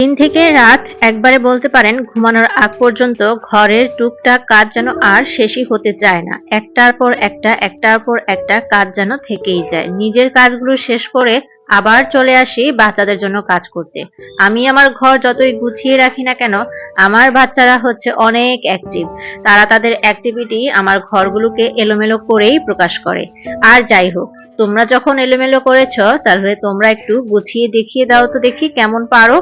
দিন থেকে রাত একবারে বলতে পারেন ঘুমানোর আগ পর্যন্ত ঘরের টুকটাক কাজ যেন আর শেষই হতে চায় না। একটার পর একটা একটার পর একটা কাজ যেন থেকেই যায়। নিজের কাজগুলো শেষ করে আবার চলে আসি বাচ্চাদের জন্য কাজ করতে। আমি আমার ঘর যতই গুছিয়ে রাখি না কেন, আমার বাচ্চারা হচ্ছে অনেক অ্যাক্টিভ। তারা তাদের অ্যাক্টিভিটি আমার ঘরগুলোকে এলোমেলো করেই প্রকাশ করে। আর যাই হোক, তোমরা যখন এলোমেলো করেছো তাহলে তোমরা একটু গুছিয়ে দেখিয়ে দাও তো দেখি কেমন পারো।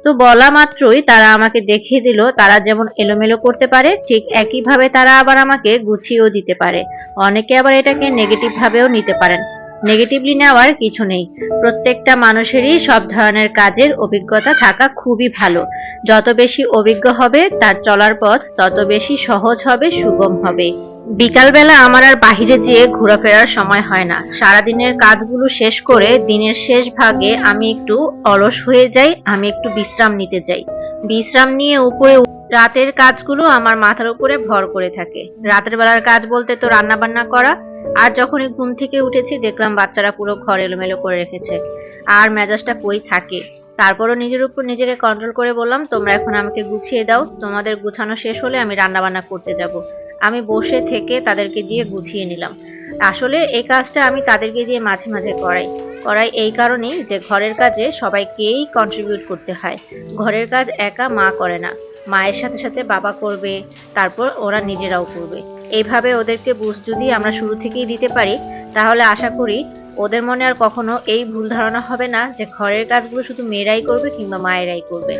তো বলা মাত্রই তারা আমাকে দেখিয়ে দিল তারা যেমন এলোমেলো করতে পারে ঠিক একইভাবে তারা আবার আমাকে গুছিয়েও দিতে পারে। অনেকে আবার এটাকে নেগেটিভ ভাবেও নিতে পারেন। নেগেটিভলি নেওয়ার কিছু নেই। প্রত্যেকটা মানুষেরই সব ধরনের কাজের অভিজ্ঞতা থাকা খুবই ভালো। যত বেশি অভিজ্ঞ হবে তার চলার পথ তত বেশি সহজ হবে, সুগম হবে। বিকালবেলা আমার আর বাহিরে যেয়ে ঘোরাফেরার সময় হয় না। সারাদিনের কাজগুলো শেষ করে দিনের শেষ ভাগে আমি একটু অলস হয়ে যাই, আমি একটু বিশ্রাম নিতে যাই। বিশ্রাম নিয়ে উপরে রাতের কাজগুলো আমার মাথার উপরে ভর করে থাকে। রাতের বেলার কাজ বলতে তো রান্না বান্না করা। আর যখনই ঘুম থেকে উঠেছি দেখলাম বাচ্চারা পুরো ঘর এলোমেলো করে রেখেছে। আর মেজাজটা কই থাকে। তারপরও নিজের উপর নিজেকে কন্ট্রোল করে বললাম, তোমরা এখন আমাকে গুছিয়ে দাও, তোমাদের গুছানো শেষ হলে আমি রান্না বান্না করতে যাব। আমি বসে থেকে তাদেরকে দিয়ে গুছিয়ে নিলাম। আসলে এই কাজটা আমি তাদেরকে দিয়ে মাঝে মাঝে করাই। এই কারণেই যে ঘরের কাজে সবাইকেই কন্ট্রিবিউট করতে হয়। ঘরের কাজ একা মা করে না, মায়ের সাথে সাথে বাবা করবে, তারপর ওরা নিজেরাও করবে। এইভাবে ওদেরকে বুঝ যদি আমরা শুরু থেকেই দিতে পারি তাহলে আশা করি ওদের মনে আর কখনো এই ভুল ধারণা হবে না যে ঘরের কাজগুলো শুধু মেয়েরাই করবে কিংবা মায়েরাই করবে।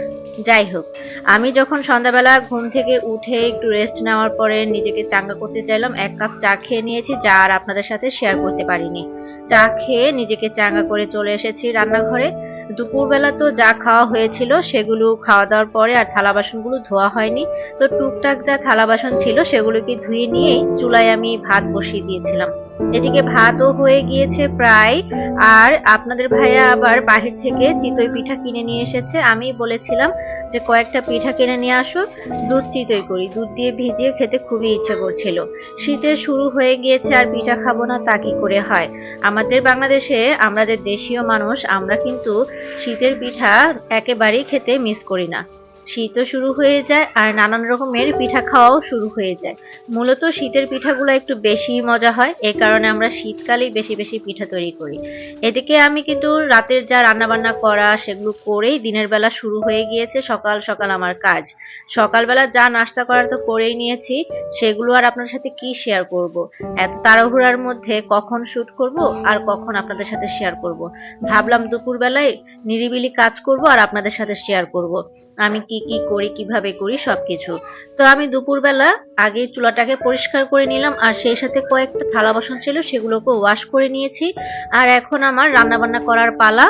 যাই হোক, আমি যখন সন্ধ্যাবেলা ঘুম থেকে উঠে একটু রেস্ট নেওয়ার পরে নিজেকে চাঙ্গা করতে চাইলাম, 1 কাপ চা খেয়ে নিয়েছি যা আর আপনাদের সাথে শেয়ার করতে পারিনি। চা খেয়ে নিজেকে চাঙ্গা করে চলে এসেছি রান্নাঘরে। দুপুরবেলা তো যা খাওয়া হয়েছিল সেগুলো খাওয়া দাওয়ার পরে আর থালা বাসনগুলো ধোয়া হয়নি। তো টুকটাক যা থালা বাসন ছিল সেগুলোকে ধুয়ে নিয়েই চুলায় আমি ভাত বসিয়ে দিয়েছিলাম। এদিকে ভাতও হয়ে গিয়েছে প্রায়। আর আপনাদের ভাইয়া আবার বাহির থেকে চিতই পিঠা কিনে নিয়ে এসেছে। আমি বলেছিলাম যে কয়েকটা পিঠা কিনে নিয়ে আসো, দুধ চিতই করি। দুধ দিয়ে ভিজিয়ে খেতে খুবই ইচ্ছে করছিল। শীতের শুরু হয়ে গিয়েছে আর পিঠা খাবো না তা কি করে হয়। আমাদের বাংলাদেশে আমরা যে দেশীয় মানুষ, আমরা কিন্তু শীতের পিঠা একেবারেই খেতে মিস করি না। শীতও শুরু হয়ে যায় আর নানান রকমের পিঠা খাওয়াও শুরু হয়ে যায়। মূলত শীতের পিঠাগুলো একটু বেশি মজা হয়, এই কারণে আমরা শীতকালেই বেশি বেশি পিঠা তৈরি করি। এদিকে আমি কিন্তু রাতের যা রান্না বান্না করা সেগুলো করেই দিনের বেলা শুরু হয়ে গিয়েছে সকাল সকাল আমার কাজ। সকালবেলা যা নাস্তা করার তো করেই নিয়েছি, সেগুলো আর আপনার সাথে কি শেয়ার করব। এত তাড়াহুড়ার মধ্যে কখন শুট করব আর কখন আপনাদের সাথে শেয়ার করব। ভাবলাম দুপুরবেলায় নিরিবিলি কাজ করব আর আপনাদের সাথে শেয়ার করব আমি কি কি করি, কিভাবে করি সবকিছু। তো আমি দুপুরবেলা আগে চুলাটাকে পরিষ্কার করে নিলাম আর সেই সাথে কয়েকটা থালা বাসন ছিল সেগুলোকে ওয়াশ করে নিয়েছি। আর এখন আমার রান্না বান্না করার পালা।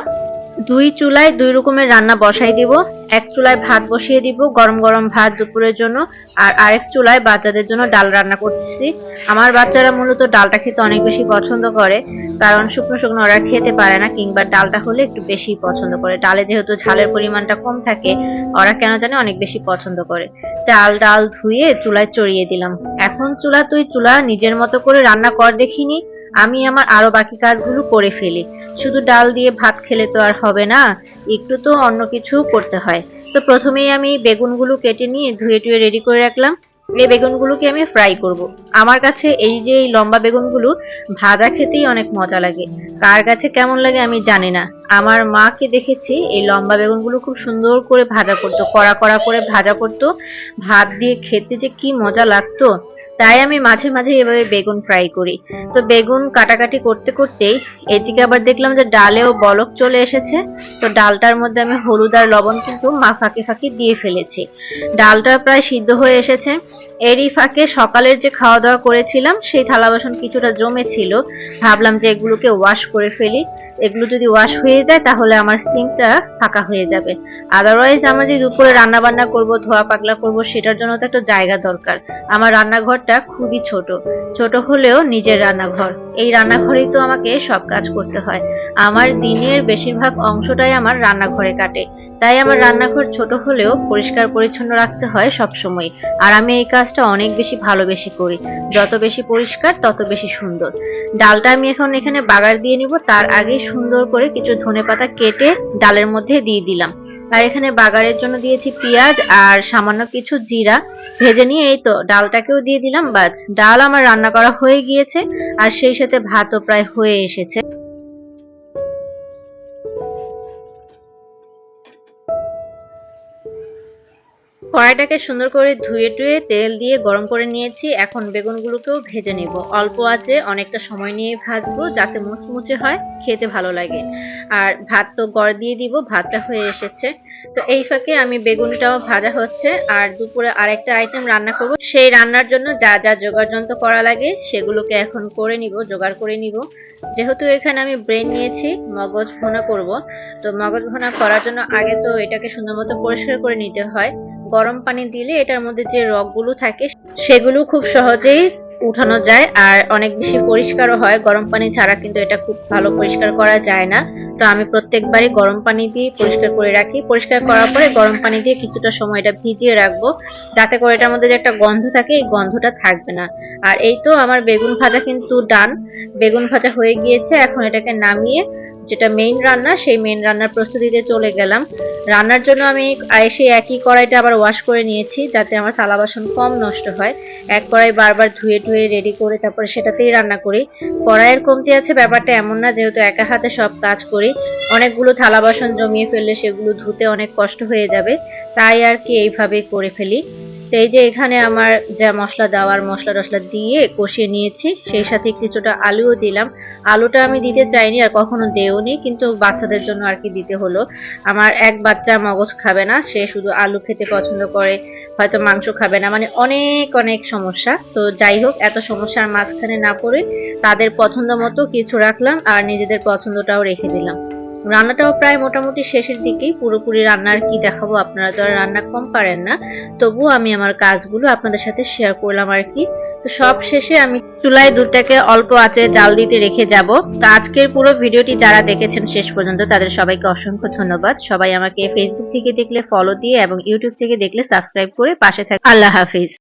2 চুলায় 2 রকমের রান্না বসাই দিব। এক চুলায় ভাত বসিয়ে দিব, গরম গরম ভাত দুপুরের জন্য। আর আরেক চুলায় বাচ্চাদের জন্য ডাল রান্না করতেছি। আমার বাচ্চারা মূলত ডালটা খেতে অনেক বেশি পছন্দ করে, কারণ শুকনো শুকনো ওরা খেতে পারে না, কিংবা ডালটা হলে একটু বেশি পছন্দ করে। ডালে যেহেতু ঝালের পরিমাণটা কম থাকে, ওরা কেন জানে অনেক বেশি পছন্দ করে। চাল ডাল ধুয়ে চুলায় চড়িয়ে দিলাম। এখন তুই চুলা নিজের মতো করে রান্না কর দেখিনি, আমি আমার আরো বাকি কাজগুলো করে ফেলি। শুধু ডাল দিয়ে ভাত খেলে তো আর হবে না, একটু তো অন্য কিছু করতে হয়। তো প্রথমেই আমি বেগুনগুলো কেটে নিয়ে ধুয়ে টুয়ে রেডি করে রাখলাম। এই বেগুনগুলোকে আমি ফ্রাই করব। আমার কাছে এই যে এই লম্বা বেগুনগুলো ভাজা খেতেই অনেক মজা লাগে। কার কাছে কেমন লাগে আমি জানি না। আমার মাকে দেখেছি এই লম্বা বেগুনগুলো খুব সুন্দর করে ভাজা করতো, কড়া কড়া করে ভাজা করতো। ভাত দিয়ে খেতে যে কি মজা লাগতো। তাই আমি মাঝে মাঝে এভাবে বেগুন ফ্রাই করি। তো বেগুন কাটাকাটি করতে করতেই এদিকে আবার দেখলাম যে ডালেও বলক চলে এসেছে। তো ডালটার মধ্যে আমি হলুদ আর লবণ কিন্তু ফাঁকে ফাঁকে দিয়ে ফেলেছি। ডালটা প্রায় সিদ্ধ হয়ে এসেছে। এরই ফাঁকে সকালের যে খাওয়া দাওয়া করেছিলাম সেই থালা বাসন কিছুটা জমে ছিল। ভাবলাম যে এগুলোকে ওয়াশ করে ফেলি। এগুলো যদি ওয়াশ হয়ে যায় তাহলে আমার সিঙ্কটা ফাঁকা হয়ে যাবে। আদারওয়াইজ আমার যে দুপুরে রান্না বান্না করব, ধোয়া পাকলা করব, সেটার জন্য তো একটা জায়গা দরকার। আমার রান্নাঘরটা খুবই ছোট, ছোট হলেও নিজের রান্নাঘর। এই রান্নাঘরেই তো আমাকে সব কাজ করতে হয়। আমার দিনের বেশিরভাগ অংশটাই আমার রান্নাঘরে কাটে। তাই আমার রান্নাঘর ছোট হলেও পরিষ্কার পরিচ্ছন্ন রাখতে হয় সবসময়। আর আমি এই কাজটা অনেক বেশি ভালোবেসে করি। যত বেশি পরিষ্কার তত বেশি সুন্দর। ডালটা আমি এখন এখানে বাগার দিয়ে নিব, তার আগে সুন্দর করে কিছু ধনেপাতা কেটে ডালের মধ্যে দিয়ে দিলাম। আর এখানে বাগারের জন্য দিয়েছি পেঁয়াজ আর সামান্য কিছু জিরা ভেজে নিয়ে এই তো ডালটাকেও দিয়ে দিলাম। বাস, ডাল আমার রান্না করা হয়ে গিয়েছে আর সেই সাথে ভাতও প্রায় হয়ে এসেছে। কড়াইটাকে সুন্দর করে ধুয়ে টুয়ে তেল দিয়ে গরম করে নিয়েছি। এখন বেগুনগুলোকেও ভেজে নিব, অল্প আঁচে অনেকটা সময় নিয়ে ভাজবো যাতে মুচমুচে হয়, খেতে ভালো লাগে। আর ভাত তো গড় দিয়ে দিব, ভাতটা হয়ে এসেছে। তো এই ফাঁকে আমি বেগুনটাও ভাজা হচ্ছে। আর দুপুরে আরেকটা আইটেম রান্না করব, সেই রান্নার জন্য যা যা জোগাড় যন্ত্র করা লাগে সেগুলোকে এখন করে নিব, জোগাড় করে নিব। যেহেতু এখানে আমি ব্রেন নিয়েছি, মগজ ভুনা করব। তো মগজ ভুনা করার জন্য আগে তো এটাকে সুন্দর মতো পরিষ্কার করে নিতে হয়। গরম পানি দিলে এটার মধ্যে যে রগগুলো থাকে সেগুলো খুব সহজেই উঠানো যায় আর অনেক বেশি পরিষ্কারও হয়। গরম পানি ছাড়া কিন্তু এটা খুব ভালো পরিষ্কার করা যায় না। তো আমি প্রত্যেকবারই গরম পানি দিয়ে পরিষ্কার করে রাখি। পরিষ্কার করার পরে গরম পানি দিয়ে কিছুটা সময় এটা ভিজিয়ে রাখবো, যাতে করে এটার মধ্যে যে একটা গন্ধ থাকে এই গন্ধটা থাকবে না। আর এই তো আমার বেগুন ভাজা কিন্তু ডান, বেগুন ভাজা হয়ে গিয়েছে। এখন এটাকে নামিয়ে যেটা মেইন রান্না, সেই মেইন রান্নার প্রস্তুতিতে চলে গেলাম। রান্নার জন্য আমি এসে একই কড়াইটা আবার ওয়াশ করে নিয়েছি, যাতে আমার থালা বাসন কম নষ্ট হয়। এক কড়াই বারবার ধুয়ে ধুয়ে রেডি করে তারপরে সেটাতেই রান্না করি। কড়াইয়ের কমতি আছে ব্যাপারটা এমন না, যেহেতু একা হাতে সব কাজ করি। অনেকগুলো থালা বাসন জমিয়ে ফেললে সেগুলো ধুতে অনেক কষ্ট হয়ে যাবে, তাই আর কি এইভাবেই করে ফেলি। তো এই যে এখানে আমার যা মশলা দেওয়ার মশলা টশলা দিয়ে কষিয়ে নিয়েছি, সেই সাথে কিছুটা আলুও দিলাম। আলুটা আমি দিতে চাইনি আর কখনো দেওনি, কিন্তু বাচ্চাদের জন্য আর কি দিতে হলো। আমার এক বাচ্চা মগজ খাবে না, সে শুধু আলু খেতে পছন্দ করে, হয়তো মাংস খাবে না, মানে অনেক অনেক সমস্যা। তো যাই হোক, এত সমস্যার মাঝখানে না পড়ে তাদের পছন্দ মতো কিছু রাখলাম আর নিজেদের পছন্দটাও রেখে দিলাম। রান্নাটাও প্রায় মোটামুটি শেষের দিকেই। পুরোপুরি রান্নার কি দেখাবো, আপনারা তো আর রান্না কম পারেন না, তবুও আমি আমার কাজগুলো আপনাদের সাথে শেয়ার করলাম আর কি। তো সব শেষে আমি চুলায় দুধটাকে অল্প আঁচে জাল দিতে রেখে যাব। তো আজকের পুরো ভিডিওটি যারা দেখেছেন শেষ পর্যন্ত তাদের সবাইকে অসংখ্য ধন্যবাদ। সবাই আমাকে ফেসবুক থেকে দেখলে ফলো দিয়ে এবং ইউটিউব থেকে দেখলে সাবস্ক্রাইব করে পাশে থাকুন। আল্লাহ হাফিজ।